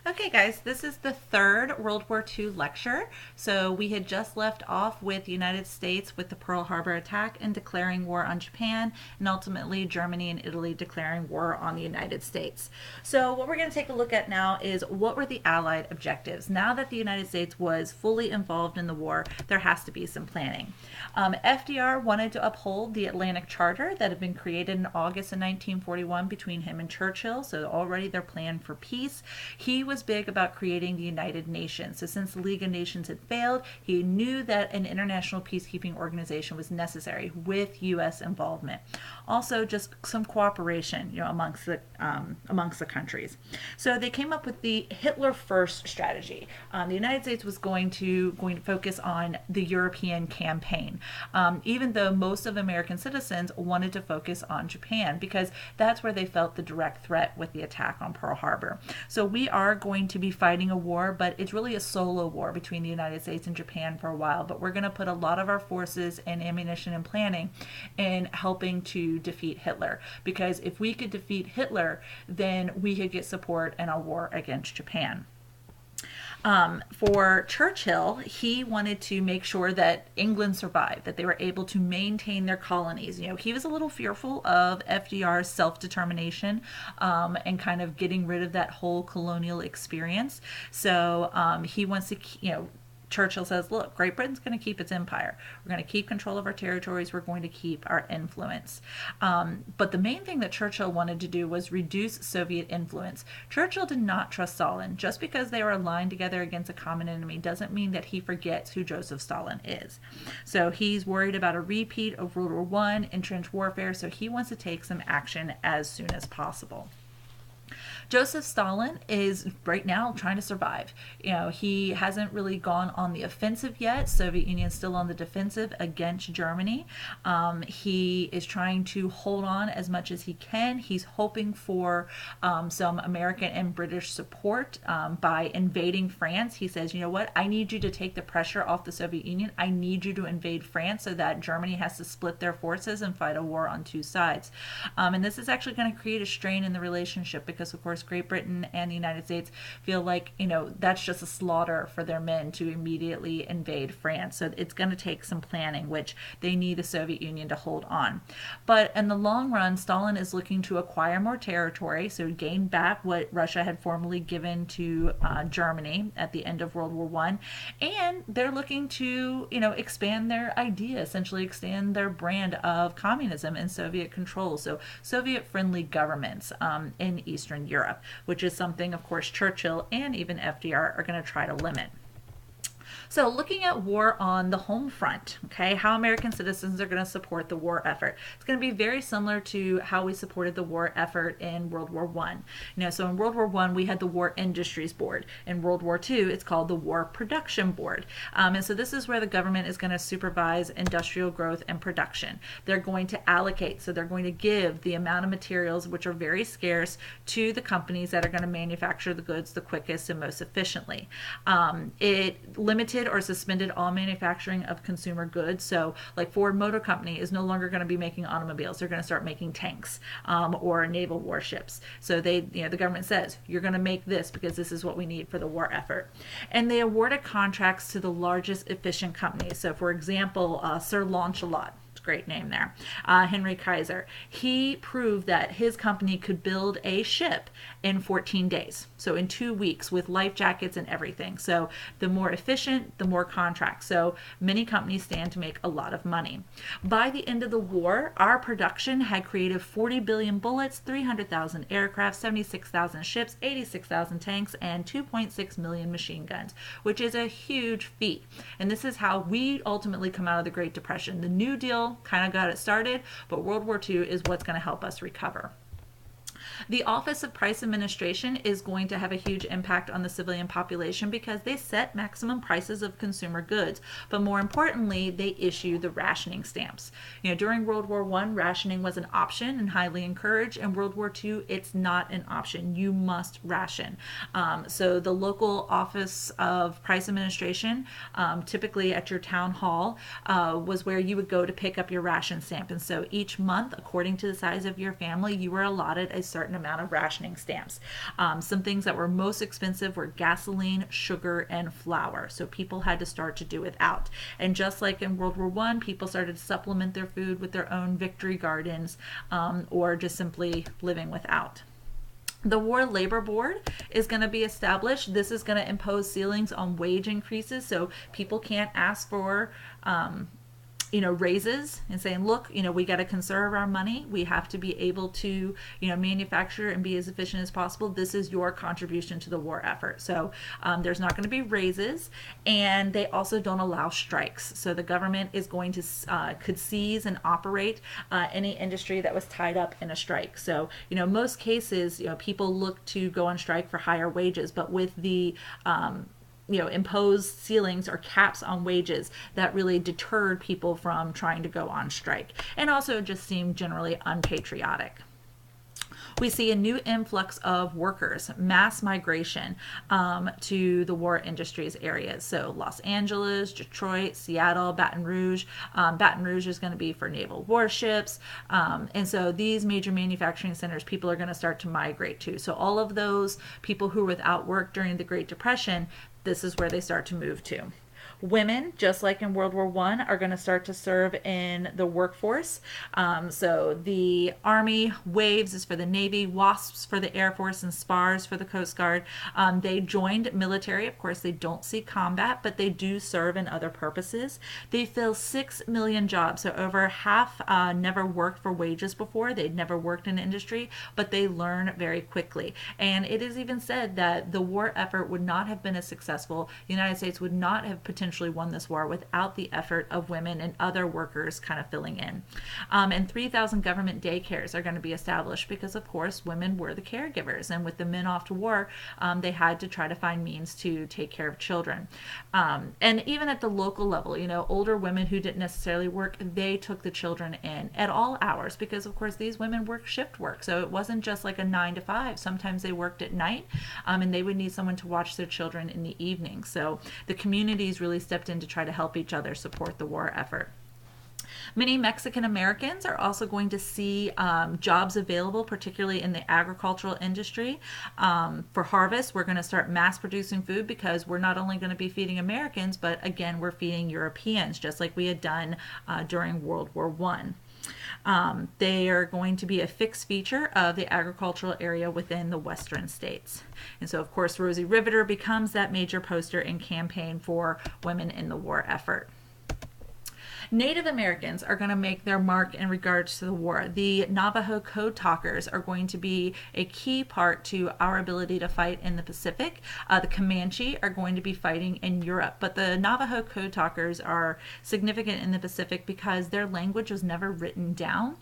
Okay, guys, this is the third World War II lecture. So we had just left off with the United States with the Pearl Harbor attack and declaring war on Japan, and ultimately Germany and Italy declaring war on the United States. So what we're going to take a look at now is what were the Allied objectives. Now that the United States was fully involved in the war, there has to be some planning. FDR wanted to uphold the Atlantic Charter that had been created in August of 1941 between him and Churchill, so already their plan for peace. He was big about creating the United Nations. So since the League of Nations had failed, he knew that an international peacekeeping organization was necessary with U.S. involvement. Also, just some cooperation, amongst the countries. So they came up with the Hitler First strategy. The United States was going to focus on the European campaign, even though most of American citizens wanted to focus on Japan because that's where they felt the direct threat with the attack on Pearl Harbor. So we are going to be fighting a war, but it's really a solo war between the United States and Japan for a while. But we're going to put a lot of our forces and ammunition and planning in helping to defeat Hitler. Because if we could defeat Hitler, then we could get support in a war against Japan. For Churchill, he wanted to make sure that England survived, that they were able to maintain their colonies. He was a little fearful of FDR's self-determination and kind of getting rid of that whole colonial experience. So he wants to, Churchill says, look, Great Britain's going to keep its empire. We're going to keep control of our territories. We're going to keep our influence. But the main thing that Churchill wanted to do was reduce Soviet influence. Churchill did not trust Stalin. Just because they were aligned together against a common enemy doesn't mean that he forgets who Joseph Stalin is. So he's worried about a repeat of World War I, entrenched warfare, so he wants to take some action as soon as possible. Joseph Stalin is right now trying to survive. He hasn't really gone on the offensive yet. Soviet Union's still on the defensive against Germany. He is trying to hold on as much as he can. He's hoping for some American and British support by invading France. He says, you know what, I need you to take the pressure off the Soviet Union. I need you to invade France so that Germany has to split their forces and fight a war on two sides. And this is actually going to create a strain in the relationship because, of course, Great Britain and the United States feel like, that's just a slaughter for their men to immediately invade France. So it's going to take some planning, which they need the Soviet Union to hold on. But in the long run, Stalin is looking to acquire more territory, so gain back what Russia had formerly given to Germany at the end of World War I. And they're looking to, expand their idea, essentially extend their brand of communism and Soviet control. So Soviet-friendly governments in Eastern Europe, which is something, of course, Churchill and even FDR are going to try to limit. So looking at war on the home front, okay, how American citizens are going to support the war effort. It's going to be very similar to how we supported the war effort in World War I. So in World War I, we had the War Industries Board. In World War II, it's called the War Production Board. And so this is where the government is going to supervise industrial growth and production. They're going to allocate, so they're going to give the amount of materials, which are very scarce, to the companies that are going to manufacture the goods the quickest and most efficiently. It limited or suspended all manufacturing of consumer goods. So like Ford Motor Company is no longer going to be making automobiles. They're going to start making tanks or naval warships. So the government says, you're going to make this because this is what we need for the war effort. And they awarded contracts to the largest efficient companies. So for example, Sir Launcelot, great name there, Henry Kaiser. He proved that his company could build a ship in 14 days. So in 2 weeks with life jackets and everything. So the more efficient, the more contracts. So many companies stand to make a lot of money. By the end of the war, our production had created 40 billion bullets, 300,000 aircraft, 76,000 ships, 86,000 tanks, and 2.6 million machine guns, which is a huge feat. And this is how we ultimately come out of the Great Depression. The New Deal kind of got it started, but World War II is what's going to help us recover. The Office of Price Administration is going to have a huge impact on the civilian population because they set maximum prices of consumer goods. But more importantly, they issue the rationing stamps. During World War I, rationing was an option and highly encouraged. In World War II, it's not an option. You must ration. So the local Office of Price Administration, typically at your town hall, was where you would go to pick up your ration stamp. And so each month, according to the size of your family, you were allotted a certain certain amount of rationing stamps. Some things that were most expensive were gasoline, sugar, and flour. So people had to start to do without. And just like in World War One, people started to supplement their food with their own victory gardens, or just simply living without. The War Labor Board is going to be established. This is going to impose ceilings on wage increases, so people can't ask for raises and saying, look, we got to conserve our money. We have to be able to, manufacture and be as efficient as possible. This is your contribution to the war effort. So there's not going to be raises, and they also don't allow strikes. So the government is going to could seize and operate any industry that was tied up in a strike. So most cases, people look to go on strike for higher wages, but with the imposed ceilings or caps on wages, that really deterred people from trying to go on strike, and also just seemed generally unpatriotic. We see a new influx of workers, mass migration to the war industries areas. So Los Angeles, Detroit, Seattle, Baton Rouge. Baton Rouge is going to be for naval warships. And so these major manufacturing centers, people are going to start to migrate to. So all of those people who were without work during the Great Depression, this is where they start to move to. Women, just like in World War One, are going to start to serve in the workforce. So the Army, WAVES is for the Navy, WASPs for the Air Force, and SPARs for the Coast Guard. They joined military. Of course, they don't see combat, but they do serve in other purposes. They fill 6 million jobs. So over half never worked for wages before. They'd never worked in industry, but they learn very quickly. And it is even said that the war effort would not have been as successful. The United States would not have potentially won this war without the effort of women and other workers kind of filling in. And 3,000 government daycares are going to be established because, of course, women were the caregivers. And with the men off to war, they had to try to find means to take care of children. And even at the local level, older women who didn't necessarily work, they took the children in at all hours because, of course, these women worked shift work. So it wasn't just like a 9 to 5. Sometimes they worked at night, and they would need someone to watch their children in the evening. So the communities really stepped in to try to help each other support the war effort. Many Mexican Americans are also going to see jobs available, particularly in the agricultural industry. For harvest, we're going to start mass producing food because we're not only going to be feeding Americans, but again, we're feeding Europeans, just like we had done during World War One. They are going to be a fixed feature of the agricultural area within the western states. And so, of course, Rosie Riveter becomes that major poster and campaign for women in the war effort. Native Americans are going to make their mark in regards to the war. The Navajo Code Talkers are going to be a key part to our ability to fight in the Pacific. The Comanche are going to be fighting in Europe, but the Navajo Code Talkers are significant in the Pacific because their language was never written down,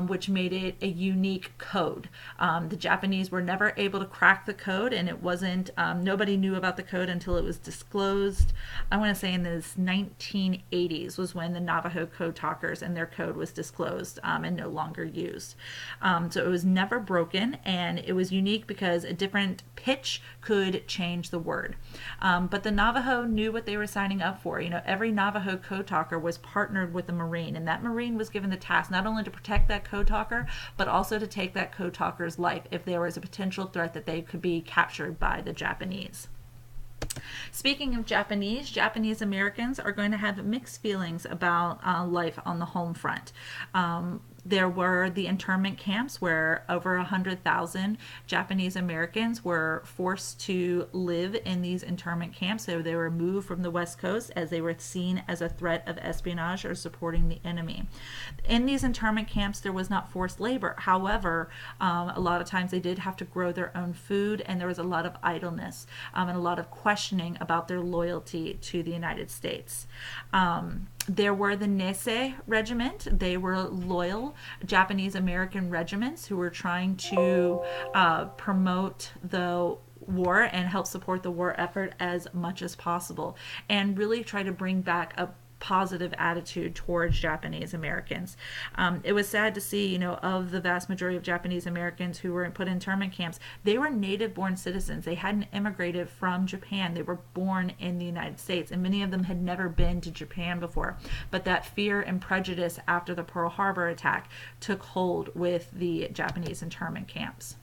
which made it a unique code. The Japanese were never able to crack the code, and it wasn't, nobody knew about the code until it was disclosed. I want to say in the 1980s was when the Navajo Code Talkers and their code was disclosed and no longer used. So it was never broken, and it was unique because a different pitch could change the word. But the Navajo knew what they were signing up for. Every Navajo Code Talker was partnered with a Marine, and that Marine was given the task not only to protect that Code Talker, but also to take that Code Talker's life if there was a potential threat that they could be captured by the Japanese. Speaking of Japanese Americans are going to have mixed feelings about life on the home front. There were the internment camps where over 100,000 Japanese Americans were forced to live in these internment camps. So they were moved from the West Coast as they were seen as a threat of espionage or supporting the enemy. In these internment camps, there was not forced labor. However, a lot of times they did have to grow their own food, and there was a lot of idleness and a lot of questioning about their loyalty to the United States. There were the Neisei Regiment. They were loyal Japanese American regiments who were trying to promote the war and help support the war effort as much as possible, and really try to bring back a positive attitude towards Japanese Americans. It was sad to see, of the vast majority of Japanese Americans who were put in internment camps, they were native born citizens. They hadn't immigrated from Japan. They were born in the United States, and many of them had never been to Japan before. But that fear and prejudice after the Pearl Harbor attack took hold with the Japanese internment camps.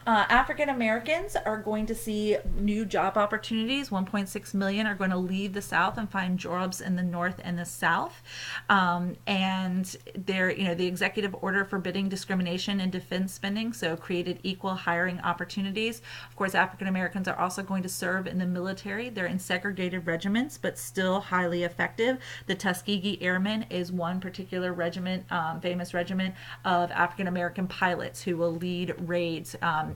African Americans are going to see new job opportunities. 1.6 million are going to leave the South and find jobs in the North and the South. And the executive order forbidding discrimination in defense spending, so created equal hiring opportunities. Of course, African Americans are also going to serve in the military. They're in segregated regiments, but still highly effective. The Tuskegee Airmen is one particular regiment, famous regiment of African American pilots who will lead raids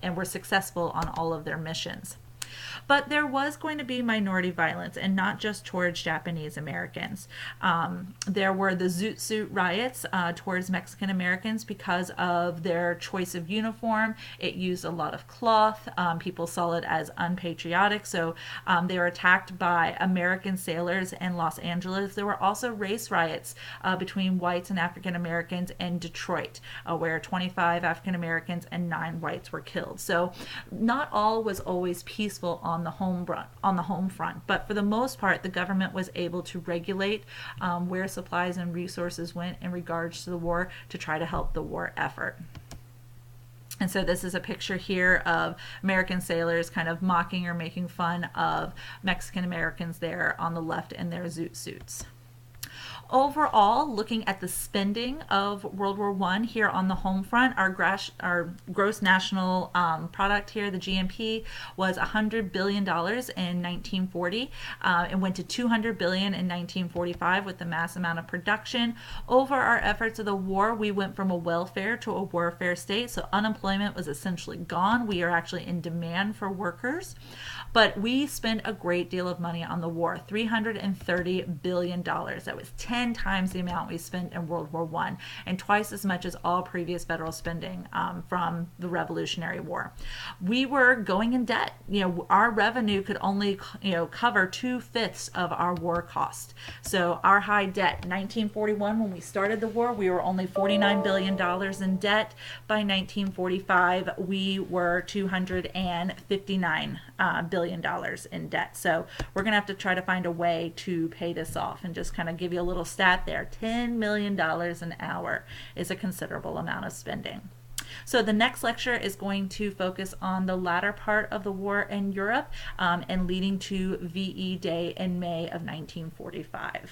and were successful on all of their missions. But there was going to be minority violence, and not just towards Japanese Americans. There were the Zoot Suit riots towards Mexican Americans because of their choice of uniform. It used a lot of cloth. People saw it as unpatriotic, so they were attacked by American sailors in Los Angeles. There were also race riots between whites and African Americans in Detroit, where 25 African Americans and 9 whites were killed. So not all was always peaceful on the home front, but for the most part, the government was able to regulate where supplies and resources went in regards to the war to try to help the war effort. And so this is a picture here of American sailors kind of mocking or making fun of Mexican Americans there on the left in their zoot suits. Overall, looking at the spending of World War I here on the home front, our gross national product here, the GNP, was $100 billion in 1940. It went to $200 billion in 1945 with the mass amount of production. Over our efforts of the war, we went from a welfare to a warfare state, so unemployment was essentially gone. We are actually in demand for workers. But we spent a great deal of money on the war, $330 billion. That was 10 times the amount we spent in World War I, and twice as much as all previous federal spending from the Revolutionary War. We were going in debt. Our revenue could only cover 2/5 of our war cost. So our high debt, 1941, when we started the war, we were only $49 billion in debt. By 1945, we were $259 billion in debt. So we're going to have to try to find a way to pay this off, and just kind of give you a little stat there. $10 million an hour is a considerable amount of spending. So the next lecture is going to focus on the latter part of the war in Europe and leading to VE Day in May of 1945.